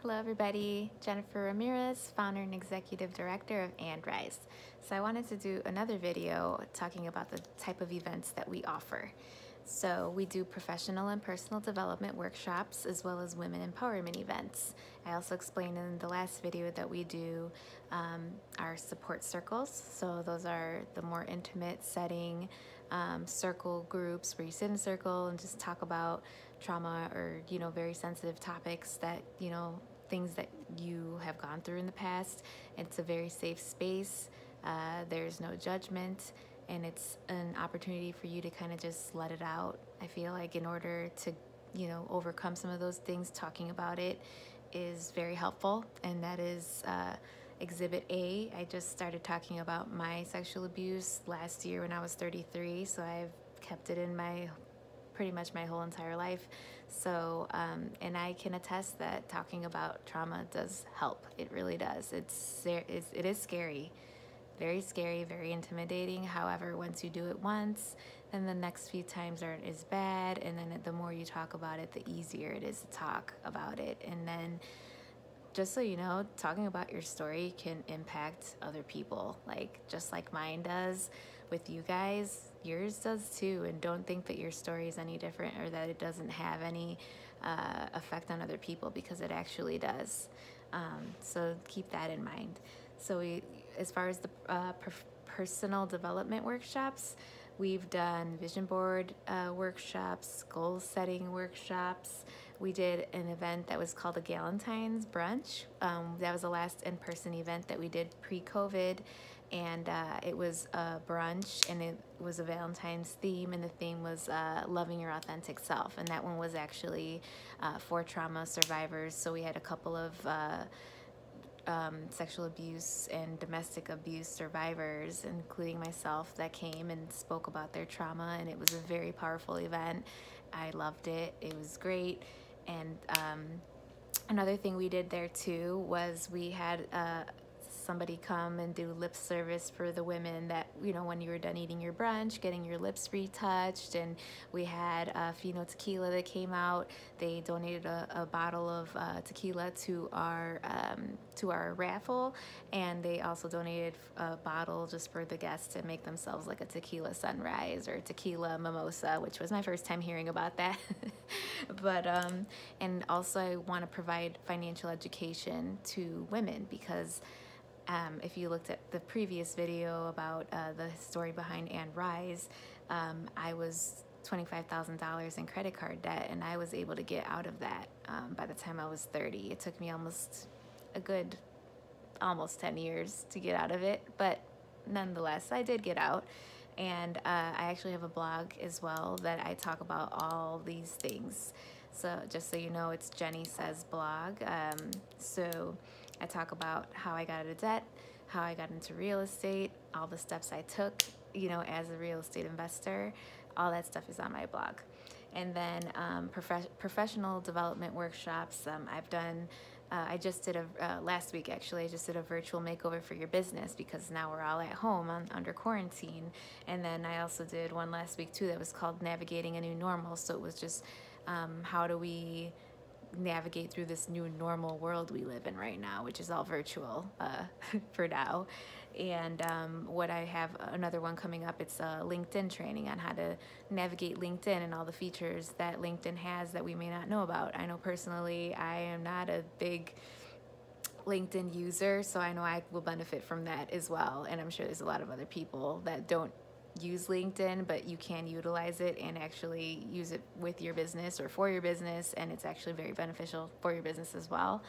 Hello everybody, Jennifer Ramirez, founder and executive director of Rise. So I wanted to do another video talking about the type of events that we offer. So we do professional and personal development workshops as well as women empowerment events. I also explained in the last video that we do our support circles. So those are the more intimate setting circle groups where you sit in a circle and just talk about trauma or very sensitive topics that things that you have gone through in the past. It's a very safe space. There's no judgment, and it's an opportunity for you to kind of just let it out. I feel like in order to overcome some of those things, talking about it is very helpful, and that is Exhibit A. I just started talking about my sexual abuse last year when I was 33, so I've kept it in my pretty much my whole entire life. So and I can attest that talking about trauma does help. It really does. It is scary, very scary, very intimidating. However, once you do it once, then the next few times aren't as bad, and then the more you talk about it, the easier it is to talk about it. And then just so you know, talking about your story can impact other people, just like mine does with you guys. Yours does too, and don't think that your story is any different or that it doesn't have any effect on other people, because it actually does. So keep that in mind. So as far as the personal development workshops, we've done vision board workshops, goal setting workshops. We did an event that was called a Galentine's Brunch. That was the last in-person event that we did pre-COVID, and it was a brunch, and it was a Valentine's theme, and the theme was loving your authentic self, and that one was actually for trauma survivors. So we had a couple of sexual abuse and domestic abuse survivors, including myself, that came and spoke about their trauma, and it was a very powerful event. I loved it. It was great. And another thing we did there too was we had somebody come and do lip service for the women that, when you were done eating your brunch, getting your lips retouched. And we had Fino Tequila that came out. They donated a bottle of tequila to our raffle, and they also donated a bottle just for the guests to make themselves like a tequila sunrise or tequila mimosa, which was my first time hearing about that. But and also I want to provide financial education to women, because if you looked at the previous video about the story behind Rise, I was $25,000 in credit card debt, and I was able to get out of that by the time I was 30. It took me almost 10 years to get out of it, but nonetheless, I did get out. And I actually have a blog as well that I talk about all these things. So just so you know, it's Jenny Says Blog. So I talk about how I got out of debt, how I got into real estate, all the steps I took, as a real estate investor. All that stuff is on my blog. And then professional development workshops. I've done, I just did last week actually, I just did a virtual makeover for your business, because now we're all at home under quarantine. And then I also did one last week too that was called Navigating a New Normal. So it was just how do we navigate through this new normal world we live in right now, which is all virtual for now. And what I have another one coming up, it's a LinkedIn training on how to navigate LinkedIn and all the features that LinkedIn has that we may not know about. I know personally I am not a big LinkedIn user, so I know I will benefit from that as well. And I'm sure there's a lot of other people that don't use LinkedIn, but you can utilize it and actually use it with your business or for your business, and it's actually very beneficial for your business as well.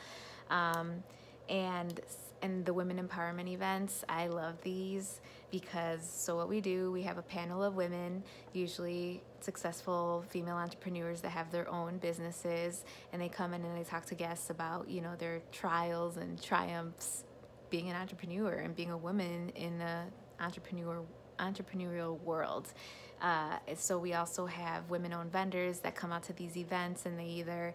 And the women empowerment events, I love these, because so what we do, we have a panel of women, usually successful female entrepreneurs that have their own businesses, and they come in and they talk to guests about their trials and triumphs being an entrepreneur and being a woman in the entrepreneurial world. So we also have women-owned vendors that come out to these events, and they either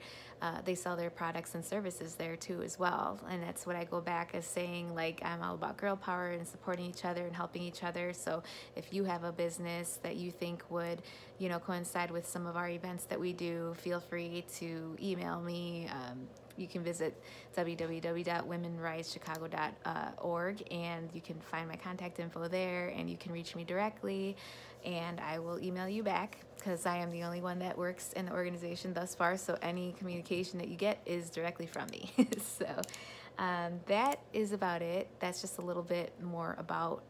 they sell their products and services there too as well. And that's what I go back as saying, I'm all about girl power and supporting each other and helping each other. So if you have a business that you think would coincide with some of our events that we do, feel free to email me, you can visit www.womenrisechicago.org, and you can find my contact info there, and you can reach me directly, and I will email you back because I am the only one that works in the organization thus far, so any communication that you get is directly from me. So that is about it. That's just a little bit more about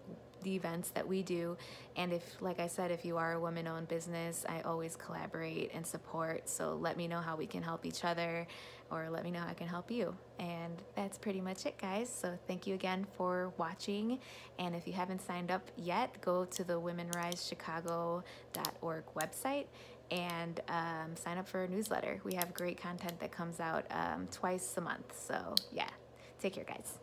the events that we do. And if, like I said, if you are a woman-owned business, I always collaborate and support. So let me know how we can help each other, or let me know how I can help you. And that's pretty much it, guys. So thank you again for watching. And if you haven't signed up yet, go to the womenrisechicago.org website and sign up for our newsletter. We have great content that comes out twice a month. So yeah, take care, guys.